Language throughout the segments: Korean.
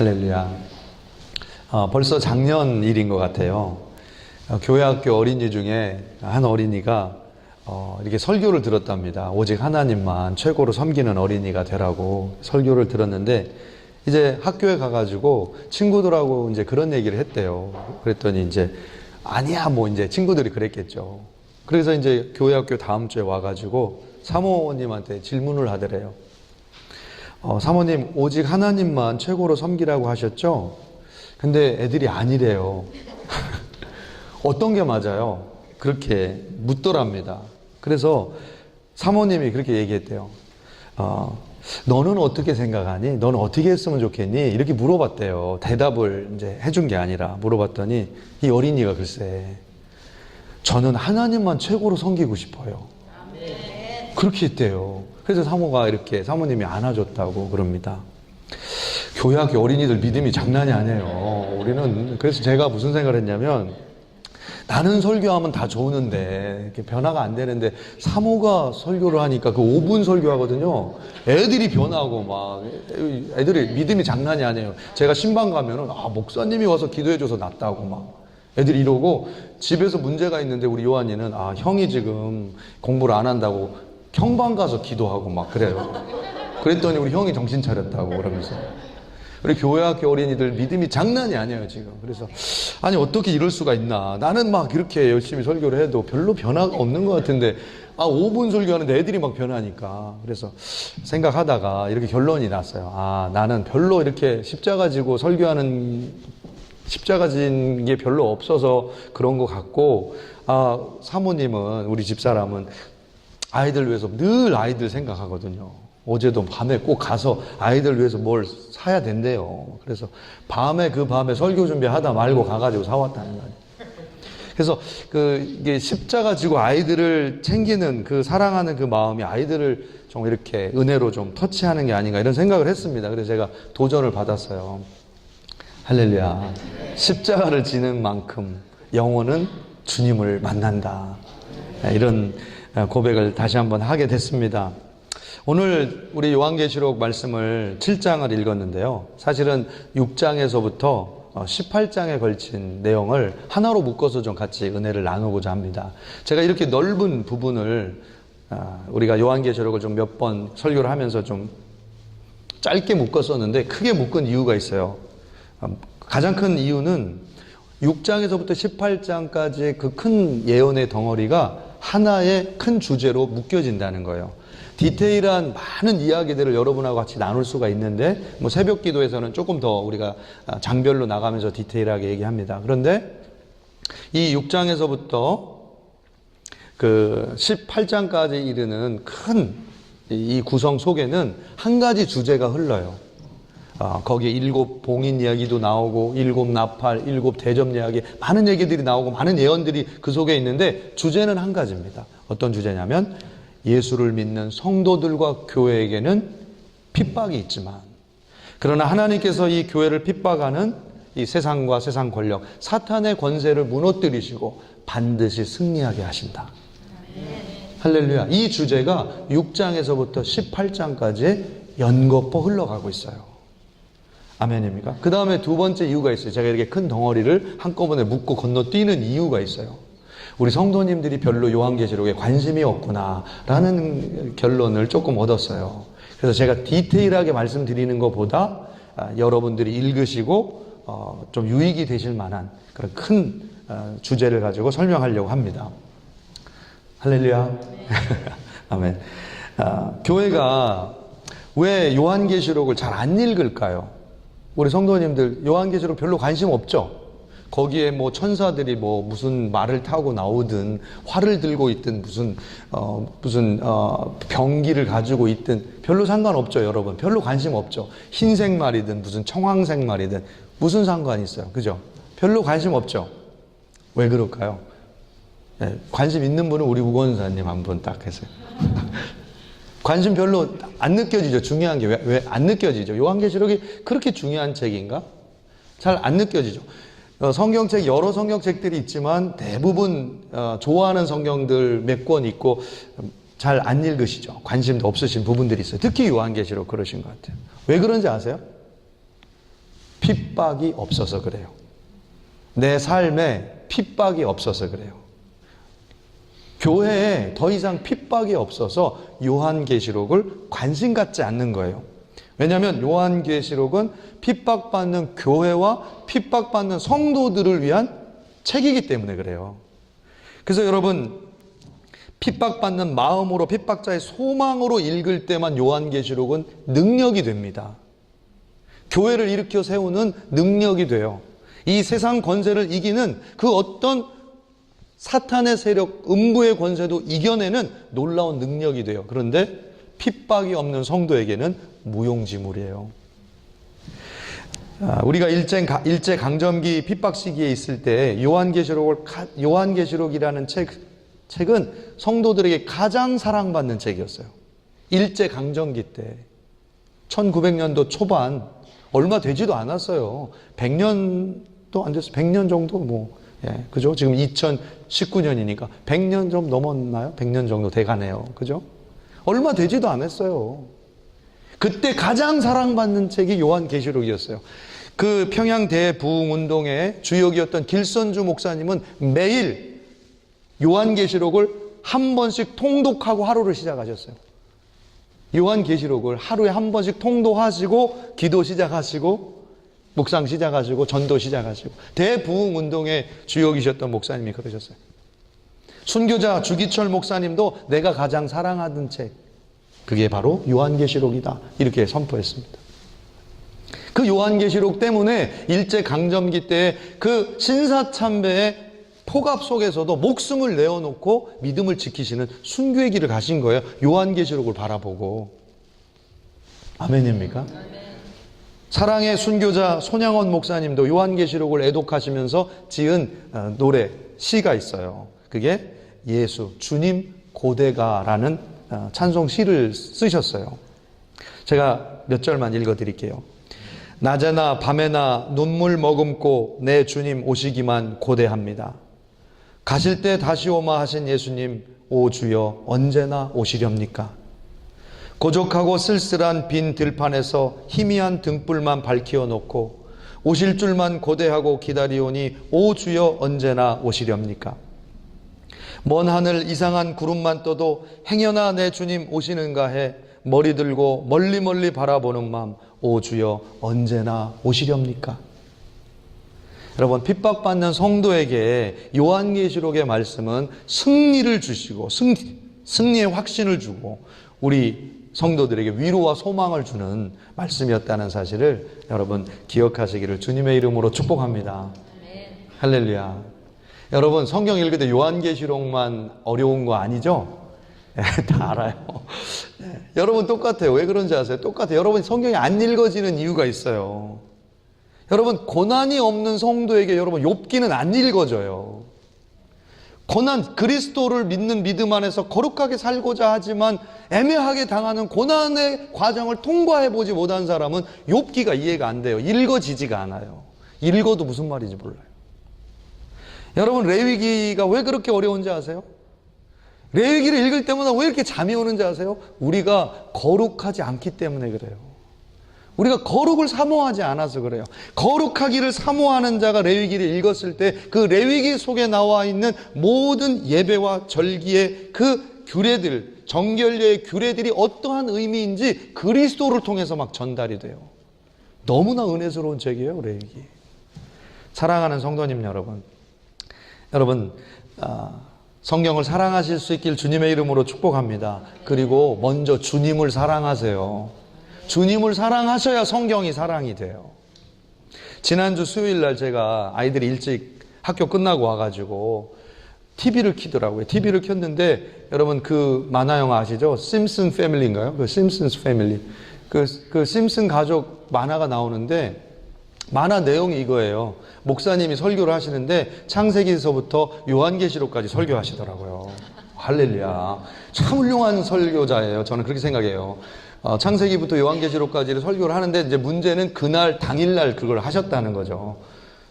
할렐루야. 벌써 작년 일인 것 같아요. 교회학교 어린이 중에 한 어린이가 이렇게 설교를 들었답니다. 오직 하나님만 최고로 섬기는 어린이가 되라고 설교를 들었는데, 이제 학교에 가가지고 친구들하고 이제 그런 얘기를 했대요. 그랬더니 이제 아니야 뭐 이제 친구들이 그랬겠죠. 그래서 이제 교회학교 다음 주에 와가지고 사모님한테 질문을 하더래요. 사모님, 오직 하나님만 최고로 섬기라고 하셨죠? 근데 애들이 아니래요. 어떤 게 맞아요? 그렇게 묻더랍니다. 그래서 사모님이 그렇게 얘기했대요. 너는 어떻게 생각하니? 너는 어떻게 했으면 좋겠니? 이렇게 물어봤대요. 대답을 이제 해준 게 아니라 물어봤더니 이 어린이가 글쎄, 저는 하나님만 최고로 섬기고 싶어요. 그렇게 했대요. 그래서 사모가 이렇게 사모님이 안아줬다고 그럽니다. 교회학교 어린이들 믿음이 장난이 아니에요. 우리는 그래서 제가 무슨 생각을 했냐면, 나는 설교하면 다 좋은데 이렇게 변화가 안 되는데 사모가 설교를 하니까 그 5분 설교하거든요. 애들이 변하고 막 애들이 믿음이 장난이 아니에요. 제가 신방 가면은 목사님이 와서 기도해줘서 낫다고 막 애들이 이러고, 집에서 문제가 있는데 우리 요한이는 형이 지금 공부를 안 한다고 형방 가서 기도하고 막 그래요. 그랬더니 우리 형이 정신 차렸다고 그러면서. 우리 교회학교 어린이들 믿음이 장난이 아니에요 지금. 그래서 아니 어떻게 이럴 수가 있나. 나는 막 이렇게 열심히 설교를 해도 별로 변화가 없는 것 같은데 5분 설교하는데 애들이 막 변하니까. 그래서 생각하다가 이렇게 결론이 났어요. 나는 별로 이렇게 십자가 지고 설교하는, 십자가 진 게 별로 없어서 그런 것 같고, 사모님은, 우리 집사람은 아이들 위해서 늘 아이들 생각하거든요. 어제도 밤에 꼭 가서 아이들 위해서 뭘 사야 된대요. 그래서 그 밤에 설교 준비하다 말고 가가지고 사왔다는 거예요. 그래서 이게 십자가 지고 아이들을 챙기는 그 사랑하는 그 마음이 아이들을 좀 이렇게 은혜로 좀 터치하는 게 아닌가 이런 생각을 했습니다. 그래서 제가 도전을 받았어요. 할렐루야. 십자가를 지는 만큼 영혼은 주님을 만난다. 이런 고백을 다시 한번 하게 됐습니다. 오늘 우리 요한계시록 말씀을 7장을 읽었는데요. 사실은 6장에서부터 18장에 걸친 내용을 하나로 묶어서 좀 같이 은혜를 나누고자 합니다. 제가 이렇게 넓은 부분을 우리가 요한계시록을 좀 몇 번 설교를 하면서 좀 짧게 묶었었는데 크게 묶은 이유가 있어요. 가장 큰 이유는 6장에서부터 18장까지의 그 큰 예언의 덩어리가 하나의 큰 주제로 묶여진다는 거예요. 디테일한 많은 이야기들을 여러분하고 같이 나눌 수가 있는데, 새벽 기도에서는 조금 더 우리가 장별로 나가면서 디테일하게 얘기합니다. 그런데 이 6장에서부터 그 18장까지 이르는 큰 이 구성 속에는 한 가지 주제가 흘러요. 거기에 7 봉인 이야기도 나오고 7 나팔, 7 대접 이야기, 많은 얘기들이 나오고 많은 예언들이 그 속에 있는데 주제는 한 가지입니다. 어떤 주제냐면, 예수를 믿는 성도들과 교회에게는 핍박이 있지만, 그러나 하나님께서 이 교회를 핍박하는 이 세상과 세상 권력, 사탄의 권세를 무너뜨리시고 반드시 승리하게 하신다. 할렐루야. 이 주제가 6장에서부터 18장까지 연거푸 흘러가고 있어요. 아멘입니까? 그 다음에 두 번째 이유가 있어요. 제가 이렇게 큰 덩어리를 한꺼번에 묶고 건너뛰는 이유가 있어요. 우리 성도님들이 별로 요한계시록에 관심이 없구나 라는 결론을 조금 얻었어요. 그래서 제가 디테일하게 말씀드리는 것보다 여러분들이 읽으시고 좀 유익이 되실 만한 그런 큰 주제를 가지고 설명하려고 합니다. 할렐루야. 아멘. 교회가 왜 요한계시록을 잘 안 읽을까요? 우리 성도님들 요한계시록 별로 관심 없죠? 거기에 천사들이 무슨 말을 타고 나오든 활을 들고 있든 무슨 병기를 가지고 있든 별로 상관없죠, 여러분. 별로 관심 없죠. 흰색 말이든 무슨 청황색 말이든 무슨 상관이 있어요. 그죠? 별로 관심 없죠. 왜 그럴까요? 네, 관심 있는 분은 우리 우건사님 한 분 딱 해서요. 관심 별로 안 느껴지죠. 중요한 게 왜 안 느껴지죠? 요한계시록이 그렇게 중요한 책인가? 잘 안 느껴지죠. 성경책, 여러 성경책들이 있지만 대부분 좋아하는 성경들 몇 권 있고 잘 안 읽으시죠. 관심도 없으신 부분들이 있어요. 특히 요한계시록 그러신 것 같아요. 왜 그런지 아세요? 핍박이 없어서 그래요. 내 삶에 핍박이 없어서 그래요. 교회에 더 이상 핍박이 없어서 요한계시록을 관심 갖지 않는 거예요. 왜냐하면 요한계시록은 핍박받는 교회와 핍박받는 성도들을 위한 책이기 때문에 그래요. 그래서 여러분, 핍박받는 마음으로, 핍박자의 소망으로 읽을 때만 요한계시록은 능력이 됩니다. 교회를 일으켜 세우는 능력이 돼요. 이 세상 권세를 이기는 그 어떤 사탄의 세력, 음부의 권세도 이겨내는 놀라운 능력이 돼요. 그런데 핍박이 없는 성도에게는 무용지물이에요. 우리가 일제강점기 핍박 시기에 있을 때 요한계시록이라는 책은 성도들에게 가장 사랑받는 책이었어요. 일제강점기 때 1900년도 초반, 얼마 되지도 않았어요. 100년도 안 됐어요. 100년 정도 그죠? 지금 2019년이니까 100년 좀 넘었나요? 100년 정도 돼가네요. 그죠? 얼마 되지도 않았어요. 그때 가장 사랑받는 책이 요한계시록이었어요. 그 평양 대부흥운동의 주역이었던 길선주 목사님은 매일 요한계시록을 한 번씩 통독하고 하루를 시작하셨어요. 요한계시록을 하루에 한 번씩 통독하시고 기도 시작하시고 묵상 시작하시고 전도 시작하시고, 대부흥운동의 주역이셨던 목사님이 그러셨어요. 순교자 주기철 목사님도 내가 가장 사랑하는 책, 그게 바로 요한계시록이다, 이렇게 선포했습니다. 그 요한계시록 때문에 일제강점기 때 그 신사참배의 폭압 속에서도 목숨을 내어놓고 믿음을 지키시는 순교의 길을 가신 거예요. 요한계시록을 바라보고. 아멘입니까? 사랑의 순교자 손양원 목사님도 요한계시록을 애독하시면서 지은 노래, 시가 있어요. 그게 예수, 주님 고대가라는 찬송 시를 쓰셨어요. 제가 몇 절만 읽어드릴게요. 낮에나 밤에나 눈물 머금고 내 주님 오시기만 고대합니다. 가실 때 다시 오마 하신 예수님, 오 주여 언제나 오시렵니까? 고적하고 쓸쓸한 빈 들판에서 희미한 등불만 밝히어 놓고 오실 줄만 고대하고 기다리오니 오 주여 언제나 오시렵니까? 먼 하늘 이상한 구름만 떠도 행여나 내 주님 오시는가 해 머리 들고 멀리 멀리 바라보는 마음, 오 주여 언제나 오시렵니까? 여러분, 핍박받는 성도에게 요한계시록의 말씀은 승리를 주시고 승리의 확신을 주고 우리 성도들에게 위로와 소망을 주는 말씀이었다는 사실을 여러분 기억하시기를 주님의 이름으로 축복합니다. 할렐루야. 여러분, 성경 읽을 때 요한계시록만 어려운 거 아니죠? 다 알아요. 여러분 똑같아요. 왜 그런지 아세요? 똑같아요. 여러분 성경이 안 읽어지는 이유가 있어요. 여러분, 고난이 없는 성도에게 여러분 욥기는 안 읽어져요. 고난, 그리스도를 믿는 믿음 안에서 거룩하게 살고자 하지만 애매하게 당하는 고난의 과정을 통과해 보지 못한 사람은 욥기가 이해가 안 돼요. 읽어지지가 않아요. 읽어도 무슨 말인지 몰라요. 여러분, 레위기가 왜 그렇게 어려운지 아세요? 레위기를 읽을 때마다 왜 이렇게 잠이 오는지 아세요? 우리가 거룩하지 않기 때문에 그래요. 우리가 거룩을 사모하지 않아서 그래요. 거룩하기를 사모하는 자가 레위기를 읽었을 때 그 레위기 속에 나와 있는 모든 예배와 절기의 그 규례들, 정결례의 규례들이 어떠한 의미인지 그리스도를 통해서 막 전달이 돼요. 너무나 은혜스러운 책이에요, 레위기. 사랑하는 성도님 여러분, 성경을 사랑하실 수 있길 주님의 이름으로 축복합니다. 그리고 먼저 주님을 사랑하세요. 주님을 사랑하셔야 성경이 사랑이 돼요. 지난주 수요일 날 제가 아이들이 일찍 학교 끝나고 와가지고 TV를 켜더라고요. TV를 켰는데 여러분 그 만화 영화 아시죠? 심슨 패밀리인가요? 그 심슨스 패밀리. 그 심슨 가족 만화가 나오는데 만화 내용이 이거예요. 목사님이 설교를 하시는데 창세기에서부터 요한계시록까지 설교하시더라고요. 할렐루야. 참 훌륭한 설교자예요. 저는 그렇게 생각해요. 창세기부터 요한계시록까지를 설교를 하는데 이제 문제는 그날 당일날 그걸 하셨다는 거죠.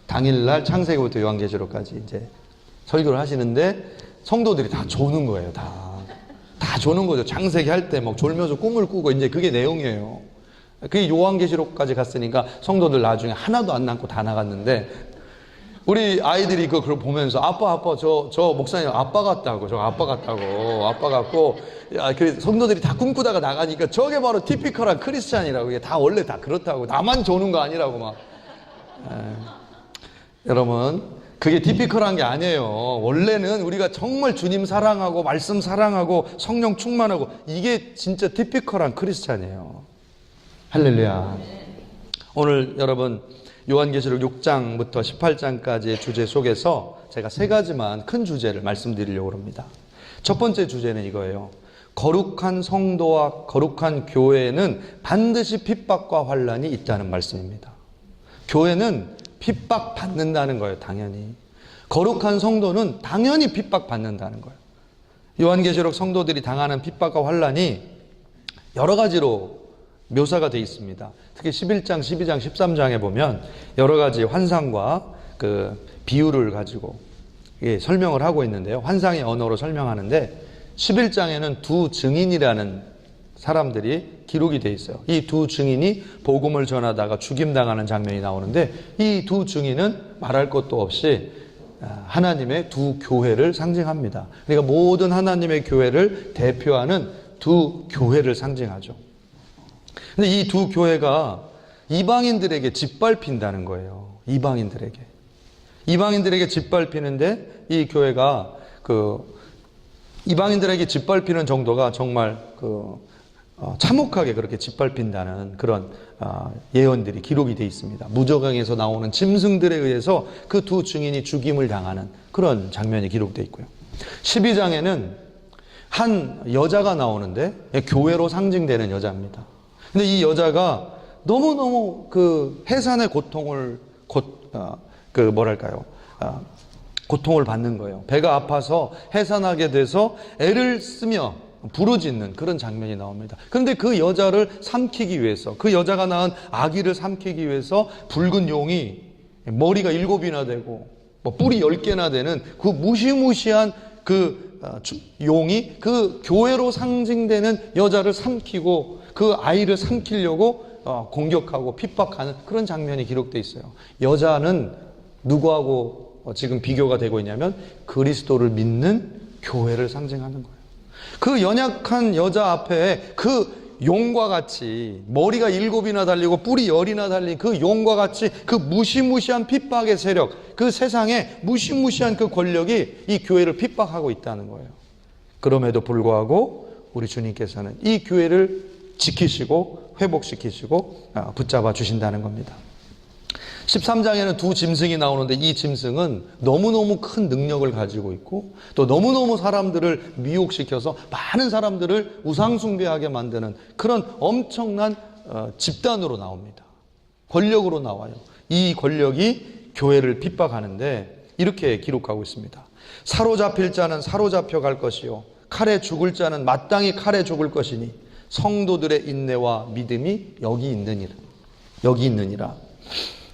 당일날 창세기부터 요한계시록까지 이제 설교를 하시는데 성도들이 다 조는 거예요. 다 조는 거죠. 창세기 할 때 막 졸면서 꿈을 꾸고 이제 그게 내용이에요. 그게 요한계시록까지 갔으니까 성도들 나중에 하나도 안 남고 다 나갔는데, 우리 아이들이 그걸 보면서 아빠 저 목사님 아빠 같다고, 저 아빠 같고, 그 성도들이 다 꿈꾸다가 나가니까 저게 바로 티피컬한 크리스찬이라고. 이게 다 원래 다 그렇다고, 나만 조는 거 아니라고 막. 여러분, 그게 티피컬한 게 아니에요. 원래는 우리가 정말 주님 사랑하고 말씀 사랑하고 성령 충만하고, 이게 진짜 티피컬한 크리스찬이에요. 할렐루야. 오늘 여러분 요한계시록 6장부터 18장까지의 주제 속에서 제가 세 가지만 큰 주제를 말씀드리려고 합니다. 첫 번째 주제는 이거예요. 거룩한 성도와 거룩한 교회는 반드시 핍박과 환난이 있다는 말씀입니다. 교회는 핍박받는다는 거예요. 당연히. 거룩한 성도는 당연히 핍박받는다는 거예요. 요한계시록 성도들이 당하는 핍박과 환난이 여러 가지로 묘사가 되어 있습니다. 특히 11장, 12장, 13장에 보면 여러 가지 환상과 그 비유를 가지고 설명을 하고 있는데요. 환상의 언어로 설명하는데 11장에는 두 증인이라는 사람들이 기록이 되어 있어요. 이 두 증인이 복음을 전하다가 죽임당하는 장면이 나오는데, 이 두 증인은 말할 것도 없이 하나님의 두 교회를 상징합니다. 그러니까 모든 하나님의 교회를 대표하는 두 교회를 상징하죠. 근데 이 두 교회가 이방인들에게 짓밟힌다는 거예요. 이방인들에게 짓밟히는데, 이 교회가 이방인들에게 짓밟히는 정도가 정말 참혹하게 그렇게 짓밟힌다는 그런 예언들이 기록이 되어 있습니다. 무저강에서 나오는 짐승들에 의해서 그 두 증인이 죽임을 당하는 그런 장면이 기록되어 있고요. 12장에는 한 여자가 나오는데, 교회로 상징되는 여자입니다. 근데 이 여자가 너무너무 그 해산의 고통을 고통을 받는 거예요. 배가 아파서 해산하게 돼서 애를 쓰며 부르짖는 그런 장면이 나옵니다. 그런데 그 여자를 삼키기 위해서, 그 여자가 낳은 아기를 삼키기 위해서 붉은 용이 머리가 7이나 되고 뿔이 10개나 되는 그 무시무시한 그 용이 그 교회로 상징되는 여자를 삼키고 그 아이를 삼키려고 공격하고 핍박하는 그런 장면이 기록되어 있어요. 여자는 누구하고 지금 비교가 되고 있냐면 그리스도를 믿는 교회를 상징하는 거예요. 그 연약한 여자 앞에 그 용과 같이 머리가 7이나 달리고 뿔이 10이나 달린 그 용과 같이 그 무시무시한 핍박의 세력, 그 세상에 무시무시한 그 권력이 이 교회를 핍박하고 있다는 거예요. 그럼에도 불구하고 우리 주님께서는 이 교회를 지키시고 회복시키시고 붙잡아 주신다는 겁니다. 13장에는 두 짐승이 나오는데, 이 짐승은 너무너무 큰 능력을 가지고 있고 또 너무너무 사람들을 미혹시켜서 많은 사람들을 우상숭배하게 만드는 그런 엄청난 집단으로 나옵니다. 권력으로 나와요. 이 권력이 교회를 핍박하는데 이렇게 기록하고 있습니다. 사로잡힐 자는 사로잡혀 갈 것이요 칼에 죽을 자는 마땅히 칼에 죽을 것이니 성도들의 인내와 믿음이 여기 있느니라.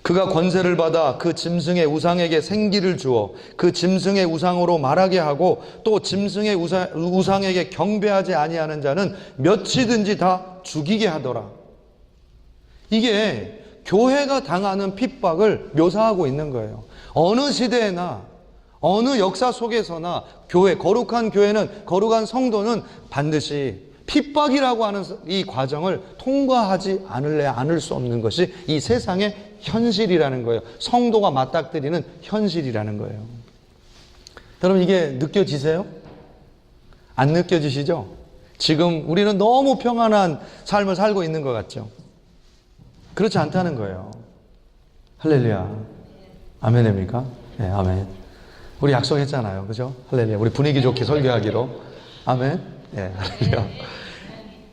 그가 권세를 받아 그 짐승의 우상에게 생기를 주어 그 짐승의 우상으로 말하게 하고 또 짐승의 우상에게 경배하지 아니하는 자는 몇이든지 다 죽이게 하더라. 이게 교회가 당하는 핍박을 묘사하고 있는 거예요. 어느 시대에나 어느 역사 속에서나 거룩한 교회는, 거룩한 성도는 반드시 핍박이라고 하는 이 과정을 통과하지 않을 수 없는 것이 이 세상의 현실이라는 거예요. 성도가 맞닥뜨리는 현실이라는 거예요. 여러분, 이게 느껴지세요? 안 느껴지시죠? 지금 우리는 너무 평안한 삶을 살고 있는 것 같죠? 그렇지 않다는 거예요. 할렐루야. 아멘입니까? 네, 아멘. 우리 약속했잖아요. 그죠? 할렐루야. 우리 분위기 좋게 설교하기로. 아멘. 네, 할렐루야.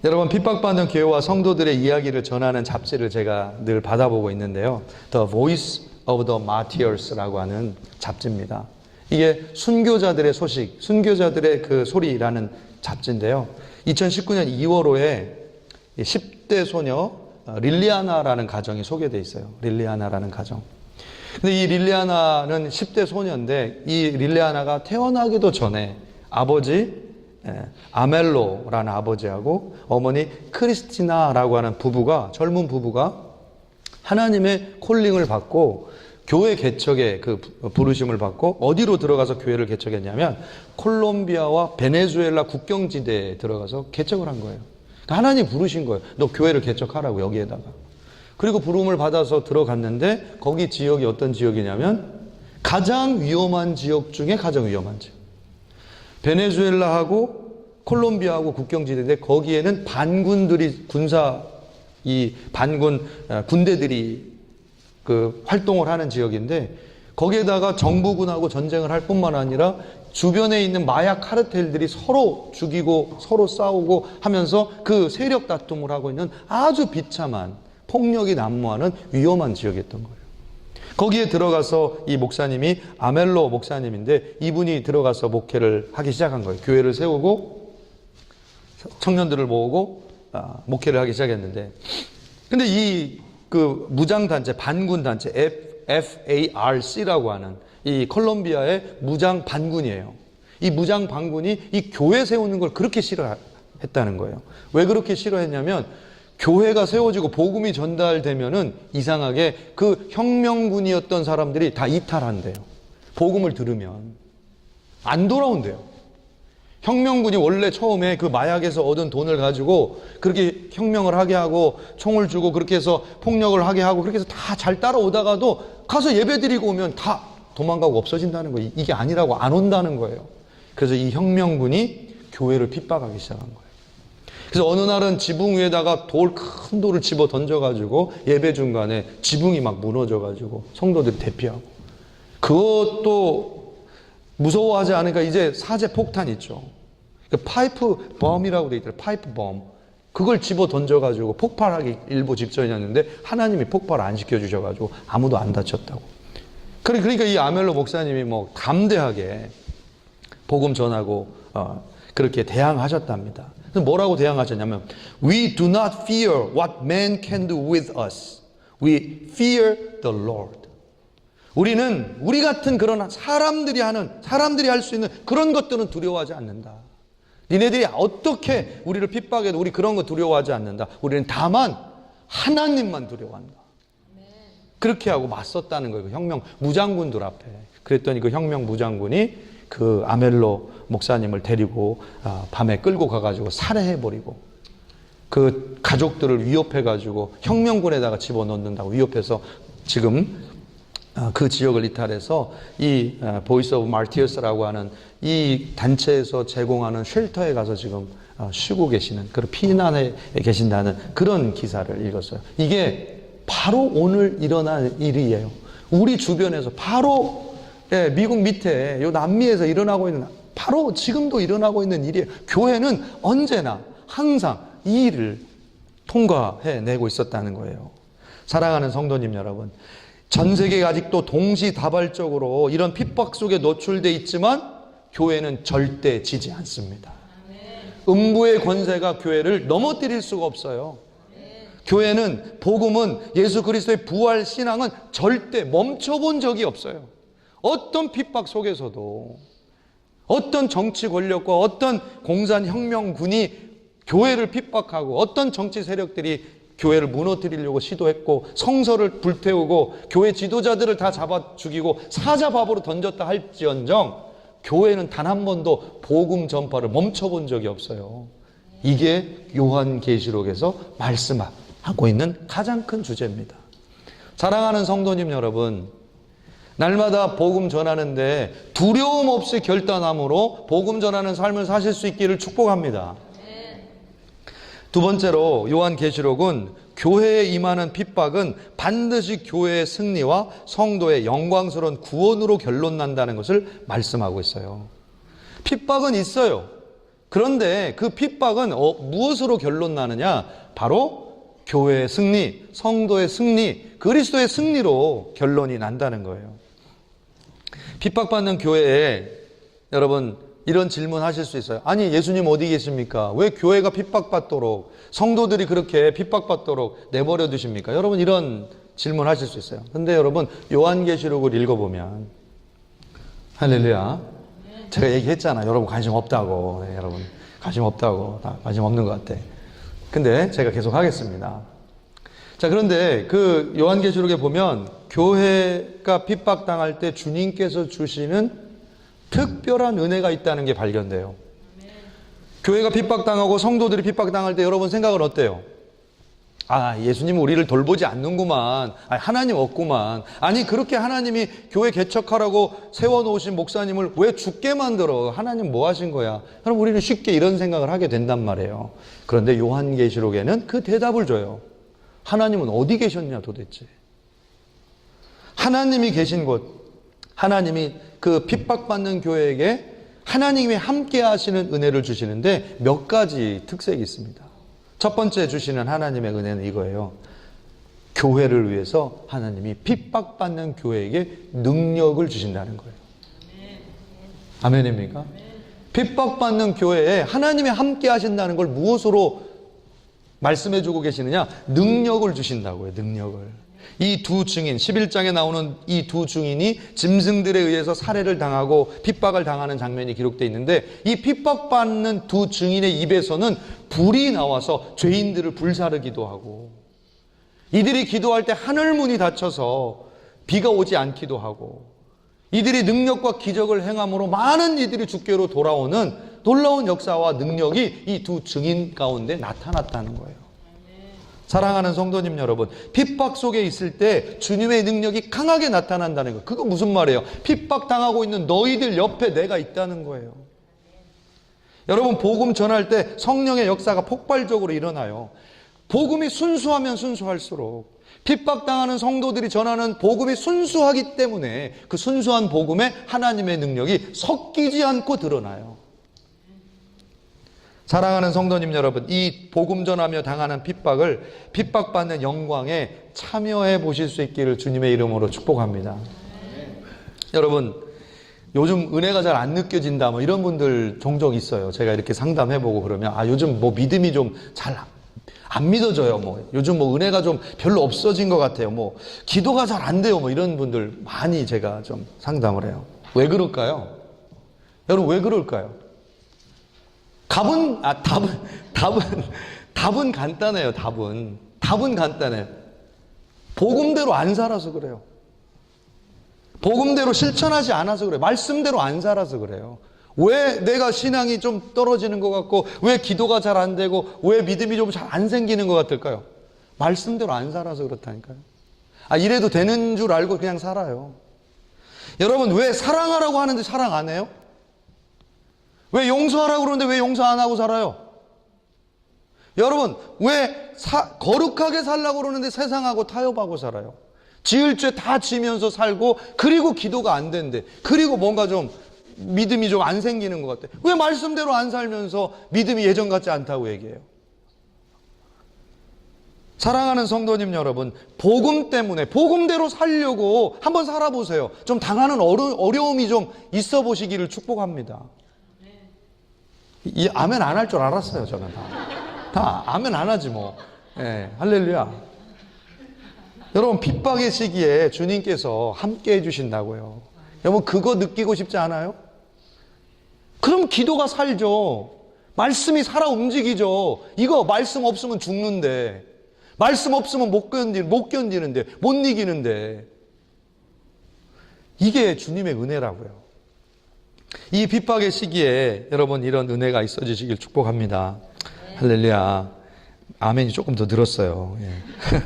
여러분, 핍박받는 교회와 성도들의 이야기를 전하는 잡지를 제가 늘 받아보고 있는데요. The Voice of the Martyrs라고 하는 잡지입니다. 이게 순교자들의 소식, 순교자들의 그 소리라는 잡지인데요. 2019년 2월호에 10대 소녀 릴리아나라는 가정이 소개되어 있어요. 릴리아나라는 가정. 근데 이 릴리아나는 10대 소녀인데, 이 릴리아나가 태어나기도 전에 아버지 아멜로라는 아버지하고 어머니 크리스티나라고 하는 부부가, 젊은 부부가 하나님의 콜링을 받고 교회 개척의 그 부르심을 받고 어디로 들어가서 교회를 개척했냐면 콜롬비아와 베네수엘라 국경지대에 들어가서 개척을 한 거예요. 그러니까 하나님 부르신 거예요. 너 교회를 개척하라고, 여기에다가. 그리고 부름을 받아서 들어갔는데 거기 지역이 어떤 지역이냐면 가장 위험한 지역 중에 가장 위험한 지역. 베네수엘라하고 콜롬비아하고 국경지대인데 거기에는 반군들이 군대들이 그 활동을 하는 지역인데 거기에다가 정부군하고 전쟁을 할 뿐만 아니라 주변에 있는 마약 카르텔들이 서로 죽이고 서로 싸우고 하면서 그 세력 다툼을 하고 있는 아주 비참한, 폭력이 난무하는 위험한 지역이었던 거예요. 거기에 들어가서 이 목사님이 아멜로 목사님인데 이분이 들어가서 목회를 하기 시작한 거예요. 교회를 세우고 청년들을 모으고 목회를 하기 시작했는데, 근데 이 그 무장단체, 반군단체 FARC라고 하는 이 콜롬비아의 무장 반군이에요. 이 무장 반군이 이 교회 세우는 걸 그렇게 싫어했다는 거예요. 왜 그렇게 싫어했냐면 교회가 세워지고 복음이 전달되면은 이상하게 그 혁명군이었던 사람들이 다 이탈한대요. 복음을 들으면 안 돌아온대요. 혁명군이 원래 처음에 그 마약에서 얻은 돈을 가지고 그렇게 혁명을 하게 하고 총을 주고 그렇게 해서 폭력을 하게 하고 그렇게 해서 다 잘 따라오다가도 가서 예배드리고 오면 다 도망가고 없어진다는 거예요. 이게 아니라고 안 온다는 거예요. 그래서 이 혁명군이 교회를 핍박하기 시작한 거예요. 그래서 어느 날은 지붕 위에다가 큰 돌을 집어 던져가지고 예배 중간에 지붕이 막 무너져가지고 성도들이 대피하고, 그것도 무서워하지 않으니까 이제 사제 폭탄 있죠. 파이프 범이라고 돼 있더라고요. 파이프 범. 그걸 집어 던져가지고 폭발하기 일보 직전이었는데 하나님이 폭발을 안 시켜주셔가지고 아무도 안 다쳤다고. 그러니까 이 아멜로 목사님이 뭐 담대하게 복음 전하고 그렇게 대항하셨답니다. 뭐라고 대항하셨냐면 We do not fear what man can do with us. We fear the Lord. 우리는 우리 같은 그런 사람들이 할 수 있는 그런 것들은 두려워하지 않는다. 니네들이 어떻게 우리를 핍박해도 우리 그런 거 두려워하지 않는다. 우리는 다만 하나님만 두려워한다. 그렇게 하고 맞섰다는 거예요. 그 혁명 무장군들 앞에. 그랬더니 그 혁명 무장군이 그 아멜로 목사님을 데리고 밤에 끌고 가가지고 살해해버리고 그 가족들을 위협해가지고 혁명군에다가 집어넣는다고 위협해서 지금 그 지역을 이탈해서 이 보이스 오브 마르티어스라고 하는 이 단체에서 제공하는 쉘터에 가서 지금 쉬고 계시는, 그런 피난해 계신다는 그런 기사를 읽었어요. 이게 바로 오늘 일어난 일이에요. 우리 주변에서 바로 미국 밑에 요 남미에서 일어나고 있는, 바로 지금도 일어나고 있는 일이에요. 교회는 언제나 항상 이 일을 통과해내고 있었다는 거예요. 사랑하는 성도님 여러분, 전 세계가 아직도 동시다발적으로 이런 핍박 속에 노출되어 있지만 교회는 절대 지지 않습니다. 음부의 권세가 교회를 넘어뜨릴 수가 없어요. 교회는, 복음은, 예수 그리스도의 부활 신앙은 절대 멈춰본 적이 없어요. 어떤 핍박 속에서도 어떤 정치 권력과 어떤 공산 혁명군이 교회를 핍박하고 어떤 정치 세력들이 교회를 무너뜨리려고 시도했고 성서를 불태우고 교회 지도자들을 다 잡아 죽이고 사자밥으로 던졌다 할지언정 교회는 단 한 번도 복음 전파를 멈춰본 적이 없어요. 이게 요한계시록에서 말씀하고 있는 가장 큰 주제입니다. 사랑하는 성도님 여러분, 날마다 복음 전하는데 두려움 없이 결단함으로 복음 전하는 삶을 사실 수 있기를 축복합니다. 두 번째로 요한계시록은 교회에 임하는 핍박은 반드시 교회의 승리와 성도의 영광스러운 구원으로 결론난다는 것을 말씀하고 있어요. 핍박은 있어요. 그런데 그 핍박은 무엇으로 결론나느냐? 바로 교회의 승리, 성도의 승리, 그리스도의 승리로 결론이 난다는 거예요. 핍박받는 교회에 여러분 이런 질문 하실 수 있어요. 아니 예수님 어디 계십니까? 왜 교회가 핍박받도록, 성도들이 그렇게 핍박받도록 내버려 두십니까? 여러분 이런 질문 하실 수 있어요. 근데 여러분 요한계시록을 읽어보면 할렐루야, 제가 얘기했잖아요. 여러분 관심 없다고. 네, 여러분 관심 없다고. 다 관심 없는 것 같아. 근데 제가 계속 하겠습니다. 자, 그런데 그 요한계시록에 보면 교회가 핍박당할 때 주님께서 주시는 특별한 은혜가 있다는 게 발견돼요. 교회가 핍박당하고 성도들이 핍박당할 때 여러분 생각은 어때요? 아, 예수님은 우리를 돌보지 않는구만. 아, 하나님 없구만. 아니, 그렇게 하나님이 교회 개척하라고 세워놓으신 목사님을 왜 죽게 만들어? 하나님 뭐 하신 거야? 그럼 우리는 쉽게 이런 생각을 하게 된단 말이에요. 그런데 요한계시록에는 그 대답을 줘요. 하나님은 어디 계셨냐 도대체? 하나님이 계신 곳, 하나님이 그 핍박받는 교회에게 하나님이 함께 하시는 은혜를 주시는데 몇 가지 특색이 있습니다. 첫 번째 주시는 하나님의 은혜는 이거예요. 교회를 위해서 하나님이 핍박받는 교회에게 능력을 주신다는 거예요. 아멘입니까? 핍박받는 교회에 하나님이 함께 하신다는 걸 무엇으로 말씀해주고 계시느냐? 능력을 주신다고요. 능력을. 이 두 증인, 11장에 나오는 이 두 증인이 짐승들에 의해서 살해를 당하고 핍박을 당하는 장면이 기록되어 있는데, 이 핍박받는 두 증인의 입에서는 불이 나와서 죄인들을 불사르기도 하고, 이들이 기도할 때 하늘문이 닫혀서 비가 오지 않기도 하고, 이들이 능력과 기적을 행함으로 많은 이들이 주께로 돌아오는 놀라운 역사와 능력이 이 두 증인 가운데 나타났다는 거예요. 사랑하는 성도님 여러분, 핍박 속에 있을 때 주님의 능력이 강하게 나타난다는 거예요. 그거 무슨 말이에요? 핍박당하고 있는 너희들 옆에 내가 있다는 거예요. 여러분, 복음 전할 때 성령의 역사가 폭발적으로 일어나요. 복음이 순수하면 순수할수록, 핍박당하는 성도들이 전하는 복음이 순수하기 때문에 그 순수한 복음에 하나님의 능력이 섞이지 않고 드러나요. 사랑하는 성도님 여러분, 이 복음 전하며 당하는 핍박을 핍박받는 영광에 참여해 보실 수 있기를 주님의 이름으로 축복합니다. 여러분, 요즘 은혜가 잘 안 느껴진다 뭐 이런 분들 종종 있어요. 제가 이렇게 상담해보고 그러면, 아, 요즘 뭐 믿음이 좀 잘 안 믿어져요. 뭐 요즘 뭐 은혜가 좀 별로 없어진 것 같아요. 뭐 기도가 잘 안 돼요. 뭐 이런 분들 많이 제가 좀 상담을 해요. 왜 그럴까요? 여러분, 왜 그럴까요? 답은 간단해요. 답은 간단해요. 복음대로 안 살아서 그래요. 복음대로 실천하지 않아서 그래요. 말씀대로 안 살아서 그래요. 왜 내가 신앙이 좀 떨어지는 것 같고, 왜 기도가 잘 안 되고, 왜 믿음이 좀 잘 안 생기는 것 같을까요? 말씀대로 안 살아서 그렇다니까요. 아, 이래도 되는 줄 알고 그냥 살아요. 여러분, 왜 사랑하라고 하는데 사랑 안 해요? 왜 용서하라고 그러는데 왜 용서 안 하고 살아요? 여러분, 왜 거룩하게 살라고 그러는데 세상하고 타협하고 살아요? 지을 죄 다 지면서 살고, 그리고 기도가 안 된대. 그리고 뭔가 좀 믿음이 좀 안 생기는 것 같아. 왜 말씀대로 안 살면서 믿음이 예전 같지 않다고 얘기해요? 사랑하는 성도님 여러분, 복음 때문에 복음대로 살려고 한번 살아보세요. 좀 당하는 어려움이 좀 있어 보시기를 축복합니다. 이 아멘 안 할 줄 알았어요. 저는 다 아멘 안 하지 뭐. 예, 할렐루야. 여러분, 핍박의 시기에 주님께서 함께 해주신다고요. 여러분, 그거 느끼고 싶지 않아요? 그럼 기도가 살죠. 말씀이 살아 움직이죠. 이거 말씀 없으면 죽는데, 말씀 없으면 못 견디는데, 못 이기는데. 이게 주님의 은혜라고요. 이 핍박의 시기에 여러분, 이런 은혜가 있어지시길 축복합니다. 할렐루야. 아멘이 조금 더 늘었어요. 예.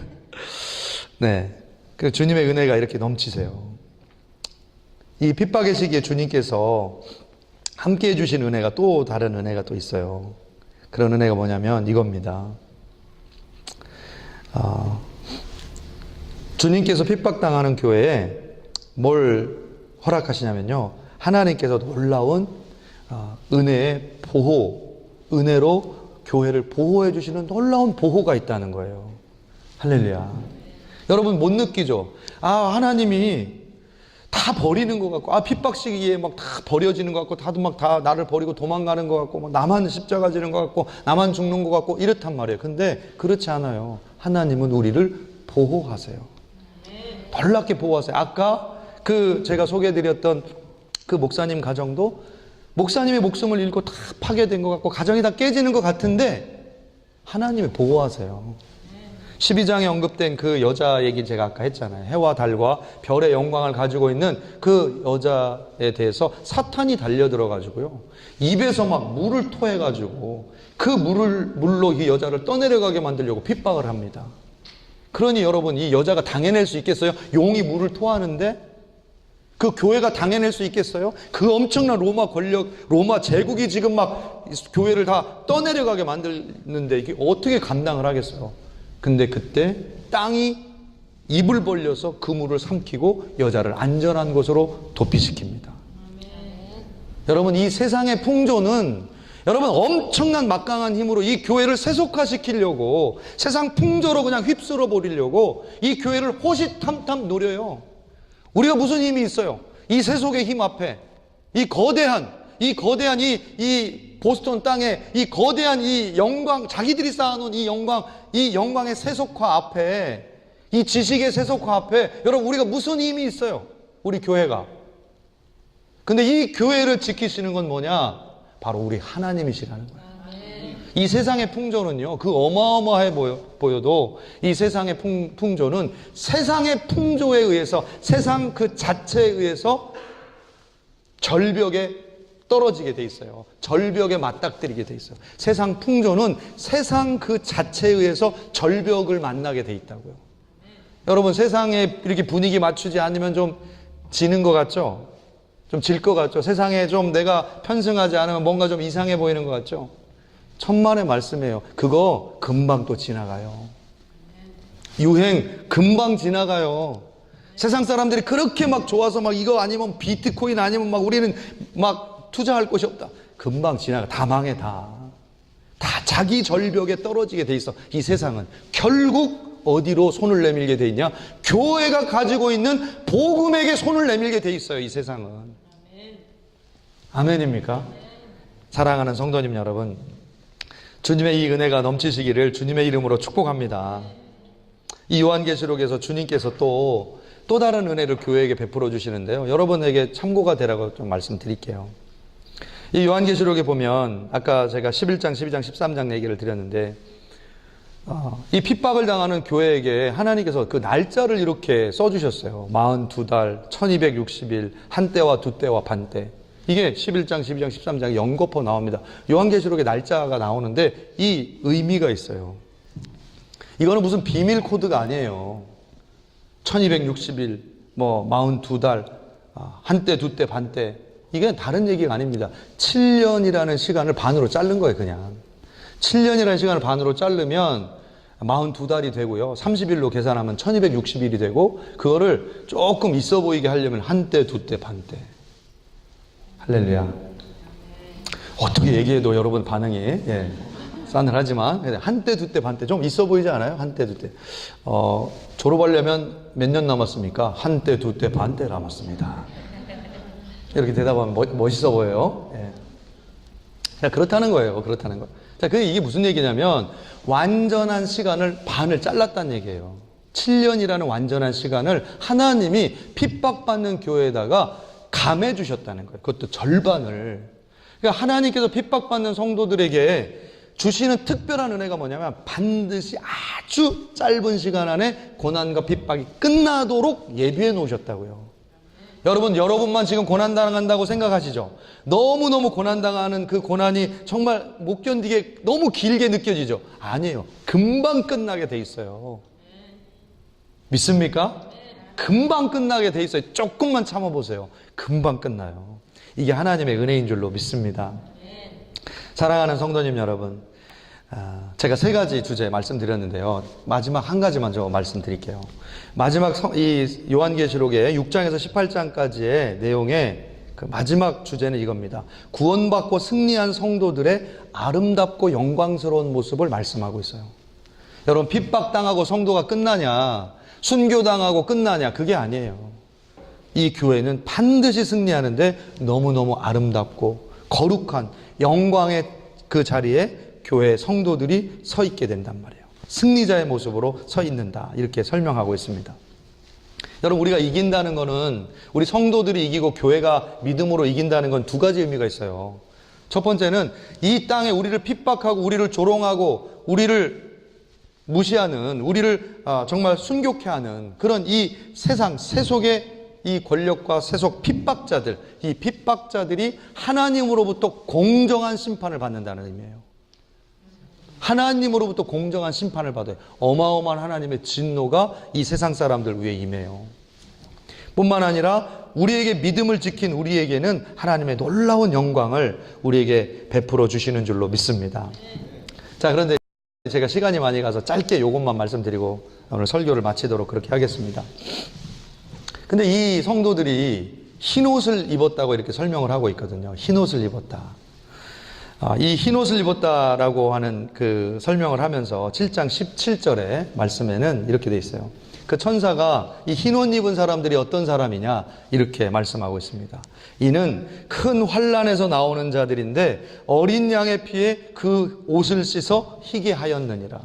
네, 그 주님의 은혜가 이렇게 넘치세요. 이 핍박의 시기에 주님께서 함께 해주신 은혜가, 또 다른 은혜가 또 있어요. 그런 은혜가 뭐냐면 이겁니다. 주님께서 핍박당하는 교회에 뭘 허락하시냐면요, 하나님께서 놀라운 은혜의 보호, 은혜로 교회를 보호해 주시는 놀라운 보호가 있다는 거예요. 할렐루야. 여러분, 못 느끼죠? 아, 하나님이 다 버리는 것 같고, 아, 핍박 시기에 막 다 버려지는 것 같고, 다들 막 다 나를 버리고 도망가는 것 같고, 막 나만 십자가 지는 것 같고, 나만 죽는 것 같고, 이렇단 말이에요. 근데 그렇지 않아요. 하나님은 우리를 보호하세요. 놀랍게 보호하세요. 아까 제가 소개해드렸던 그 목사님 가정도 목사님의 목숨을 잃고 다 파괴된 것 같고 가정이 다 깨지는 것 같은데 하나님이 보호하세요. 12장에 언급된 그 여자 얘기 제가 아까 했잖아요. 해와 달과 별의 영광을 가지고 있는 그 여자에 대해서 사탄이 달려들어가지고요, 입에서 막 물을 토해가지고 그 물로 이 여자를 떠내려가게 만들려고 핍박을 합니다. 그러니 여러분, 이 여자가 당해낼 수 있겠어요? 용이 물을 토하는데 그 교회가 당해낼 수 있겠어요? 그 엄청난 로마 권력, 로마 제국이 지금 막 교회를 다 떠내려가게 만드는데 이게 어떻게 감당을 하겠어요? 근데 그때 땅이 입을 벌려서 그 물을 삼키고 여자를 안전한 곳으로 도피시킵니다. 여러분, 이 세상의 풍조는 여러분 엄청난 막강한 힘으로 이 교회를 세속화시키려고, 세상 풍조로 그냥 휩쓸어 버리려고 이 교회를 호시탐탐 노려요. 우리가 무슨 힘이 있어요? 이 세속의 힘 앞에, 이 거대한 이 보스턴 땅에 이 거대한 이 영광, 자기들이 쌓아놓은 이 영광의 세속화 앞에, 이 지식의 세속화 앞에 여러분 우리가 무슨 힘이 있어요? 우리 교회가. 근데 이 교회를 지키시는 건 뭐냐? 바로 우리 하나님이시라는 거예요. 이 세상의 풍조는요, 그 어마어마해 보여도 이 세상의 풍조는 세상의 풍조에 의해서, 세상 그 자체에 의해서 절벽에 떨어지게 돼 있어요. 절벽에 맞닥뜨리게 돼 있어요. 세상 풍조는 세상 그 자체에 의해서 절벽을 만나게 돼 있다고요. 여러분, 세상에 이렇게 분위기 맞추지 않으면 좀 지는 것 같죠? 좀 질 것 같죠? 세상에 좀 내가 편승하지 않으면 뭔가 좀 이상해 보이는 것 같죠? 천만의 말씀이에요. 그거 금방 또 지나가요. 유행 금방 지나가요. 세상 사람들이 그렇게 막 좋아서 막 이거 아니면 비트코인 아니면 막 우리는 막 투자할 곳이 없다. 금방 지나가. 다 망해, 다. 다 자기 절벽에 떨어지게 돼 있어. 이 세상은 결국 어디로 손을 내밀게 돼 있냐? 교회가 가지고 있는 복음에게 손을 내밀게 돼 있어요. 이 세상은. 아멘입니까? 사랑하는 성도님 여러분, 주님의 이 은혜가 넘치시기를 주님의 이름으로 축복합니다. 이 요한계시록에서 주님께서 또 다른 은혜를 교회에게 베풀어 주시는데요, 여러분에게 참고가 되라고 좀 말씀드릴게요. 이 요한계시록에 보면 아까 제가 11장, 12장, 13장 얘기를 드렸는데, 이 핍박을 당하는 교회에게 하나님께서 그 날짜를 이렇게 써주셨어요. 42달, 1260일, 한때와 두때와 반때. 이게 11장, 12장, 13장에 연거푸 나옵니다. 요한계시록에 날짜가 나오는데 이 의미가 있어요. 이거는 무슨 비밀 코드가 아니에요. 1260일, 42달, 한때, 두때, 반때. 이게 다른 얘기가 아닙니다. 7년이라는 시간을 반으로 자른 거예요, 그냥. 7년이라는 시간을 반으로 자르면 42달이 되고요. 30일로 계산하면 1260일이 되고, 그거를 조금 있어 보이게 하려면 한때, 두때, 반때. 할렐루야. 어떻게 얘기해도 여러분 반응이 싸늘하지만 한때, 두때, 반때 좀 있어 보이지 않아요? 한때, 두때. 졸업하려면 몇 년 남았습니까? 한때, 두때, 반때 남았습니다. 이렇게 대답하면 멋있어 보여요. 자, 그렇다는 거예요. 그렇다는 거. 자, 이게 무슨 얘기냐면 완전한 시간을 반을 잘랐다는 얘기예요. 7년이라는 완전한 시간을 하나님이 핍박받는 교회에다가 감해 주셨다는 거예요. 그것도 절반을. 그러니까 하나님께서 핍박받는 성도들에게 주시는 특별한 은혜가 뭐냐면 반드시 아주 짧은 시간 안에 고난과 핍박이 끝나도록 예비해 놓으셨다고요. 여러분만 지금 고난당한다고 생각하시죠? 너무너무 고난당하는 그 고난이 정말 못 견디게 너무 길게 느껴지죠? 아니에요. 금방 끝나게 돼 있어요. 믿습니까? 금방 끝나게 돼 있어요. 조금만 참아보세요. 금방 끝나요. 이게 하나님의 은혜인 줄로 믿습니다. 사랑하는 성도님 여러분, 제가 3가지 주제 말씀드렸는데요, 마지막 한 가지만 저 말씀드릴게요. 마지막 이 요한계시록의 6장에서 18장까지의 내용의 그 마지막 주제는 이겁니다. 구원받고 승리한 성도들의 아름답고 영광스러운 모습을 말씀하고 있어요. 여러분, 핍박당하고 성도가 끝나냐, 순교당하고 끝나냐, 그게 아니에요. 이 교회는 반드시 승리하는데 너무너무 아름답고 거룩한 영광의 그 자리에 교회 성도들이 서 있게 된단 말이에요. 승리자의 모습으로 서 있는다, 이렇게 설명하고 있습니다. 여러분, 우리가 이긴다는 거는, 우리 성도들이 이기고 교회가 믿음으로 이긴다는 건 두 가지 의미가 있어요. 첫 번째는 이 땅에 우리를 핍박하고 우리를 조롱하고 우리를 무시하는, 우리를 정말 순교케 하는 그런 이 세상 세속의 이 권력과 세속 핍박자들, 이 핍박자들이 하나님으로부터 공정한 심판을 받는다는 의미예요. 하나님으로부터 공정한 심판을 받아요. 어마어마한 하나님의 진노가 이 세상 사람들 위에 임해요. 뿐만 아니라 우리에게 믿음을 지킨 우리에게는 하나님의 놀라운 영광을 우리에게 베풀어 주시는 줄로 믿습니다. 자, 그런데 제가 시간이 많이 가서 짧게 이것만 말씀드리고 오늘 설교를 마치도록 그렇게 하겠습니다. 근데 이 성도들이 흰옷을 입었다고 이렇게 설명을 하고 있거든요. 흰옷을 입었다. 이 흰옷을 입었다라고 하는 그 설명을 하면서 7장 17절의 말씀에는 이렇게 돼 있어요. 그 천사가 이 흰옷 입은 사람들이 어떤 사람이냐 이렇게 말씀하고 있습니다. 이는 큰 환난에서 나오는 자들인데 어린 양의 피에 그 옷을 씻어 희게 하였느니라.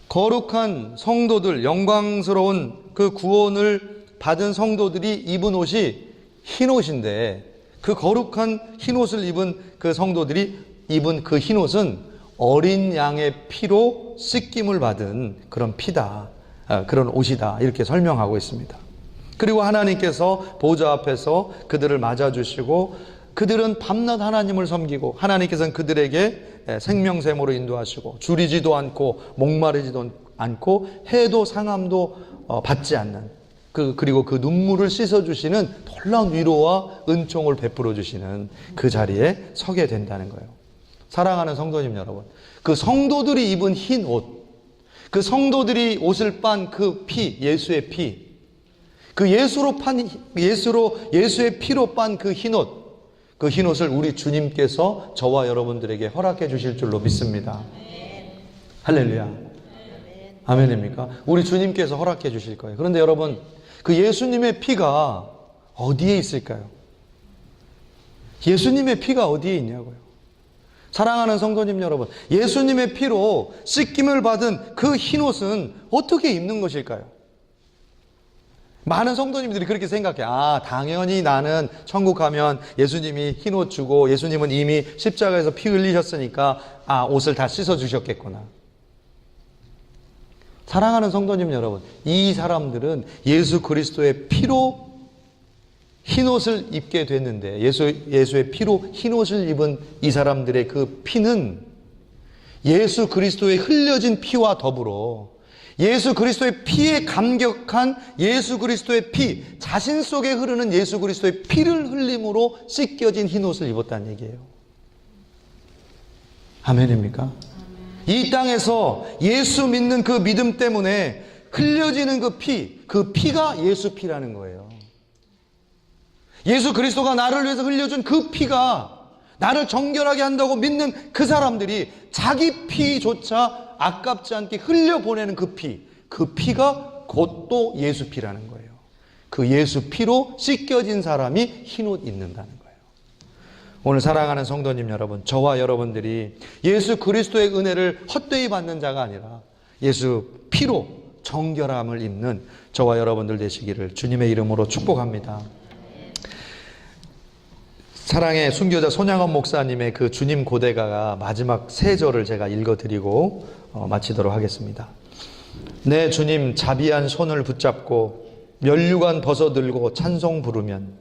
거룩한 성도들, 영광스러운 그 구원을 받은 성도들이 입은 옷이 흰옷인데, 그 거룩한 흰옷을 입은 그 성도들이 입은 그 흰옷은 어린 양의 피로 씻김을 받은 그런 피다, 그런 옷이다, 이렇게 설명하고 있습니다. 그리고 하나님께서 보좌 앞에서 그들을 맞아주시고, 그들은 밤낮 하나님을 섬기고 하나님께서는 그들에게 생명샘으로 인도하시고 줄이지도 않고 목마르지도 않고 해도 상함도 받지 않는, 그리고 그 눈물을 씻어주시는 놀라운 위로와 은총을 베풀어 주시는 그 자리에 서게 된다는 거예요. 사랑하는 성도님 여러분, 그 성도들이 입은 흰 옷, 그 성도들이 옷을 빤 그 피, 예수의 피, 그 예수의 피로 빤 그 흰옷, 그 흰옷을 우리 주님께서 저와 여러분들에게 허락해 주실 줄로 믿습니다. 할렐루야. 아멘입니까? 우리 주님께서 허락해 주실 거예요. 그런데 여러분, 그 예수님의 피가 어디에 있을까요? 예수님의 피가 어디에 있냐고요. 사랑하는 성도님 여러분, 예수님의 피로 씻김을 받은 그 흰옷은 어떻게 입는 것일까요? 많은 성도님들이 그렇게 생각해. 당연히 나는 천국 가면 예수님이 흰옷 주고 예수님은 이미 십자가에서 피 흘리셨으니까 옷을 다 씻어 주셨겠구나. 사랑하는 성도님 여러분, 이 사람들은 예수 그리스도의 피로 흰옷을 입게 됐는데, 예수의 피로 흰옷을 입은 이 사람들의 그 피는 예수 그리스도의 흘려진 피와 더불어 예수 그리스도의 피에 감격한 예수 그리스도의 피, 자신 속에 흐르는 예수 그리스도의 피를 흘림으로 씻겨진 흰옷을 입었다는 얘기예요. 아멘입니까? 이 땅에서 예수 믿는 그 믿음 때문에 흘려지는 그 피가 예수 피라는 거예요. 예수 그리스도가 나를 위해서 흘려준 그 피가 나를 정결하게 한다고 믿는 그 사람들이 자기 피조차 아깝지 않게 흘려보내는 그 피가 곧 또 예수 피라는 거예요. 그 예수 피로 씻겨진 사람이 흰옷 입는다는 거예요. 오늘 사랑하는 성도님 여러분, 저와 여러분들이 예수 그리스도의 은혜를 헛되이 받는 자가 아니라 예수 피로 정결함을 입는 저와 여러분들 되시기를 주님의 이름으로 축복합니다. 사랑의 순교자 손양원 목사님의 그 주님 고대가가 마지막 세 절을 제가 읽어드리고 마치도록 하겠습니다. 내 주님 자비한 손을 붙잡고 면류관 벗어들고 찬송 부르면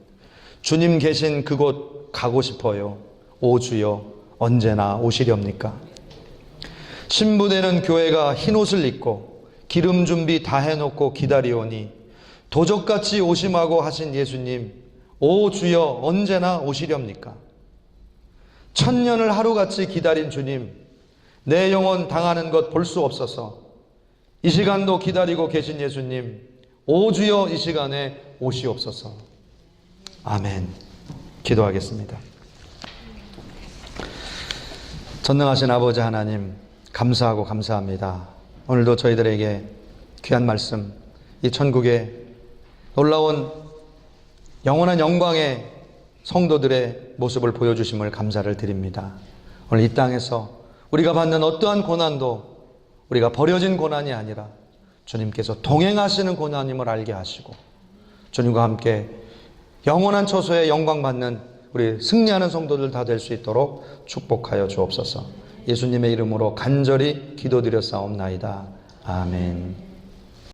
주님 계신 그곳 가고 싶어요. 오 주여 언제나 오시렵니까? 신부되는 교회가 흰옷을 입고 기름 준비 다 해놓고 기다리오니 도적같이 오심하고 하신 예수님, 오 주여 언제나 오시렵니까? 천년을 하루같이 기다린 주님, 내 영혼 당하는 것 볼 수 없어서 이 시간도 기다리고 계신 예수님, 오 주여 이 시간에 오시옵소서. 아멘. 기도하겠습니다. 전능하신 아버지 하나님, 감사하고 감사합니다. 오늘도 저희들에게 귀한 말씀, 이 천국의 놀라운 영원한 영광의 성도들의 모습을 보여주심을 감사를 드립니다. 오늘 이 땅에서 우리가 받는 어떠한 고난도 우리가 버려진 고난이 아니라 주님께서 동행하시는 고난임을 알게 하시고 주님과 함께 영원한 처소에 영광 받는 우리 승리하는 성도들 다 될 수 있도록 축복하여 주옵소서. 예수님의 이름으로 간절히 기도드렸사옵나이다. 아멘.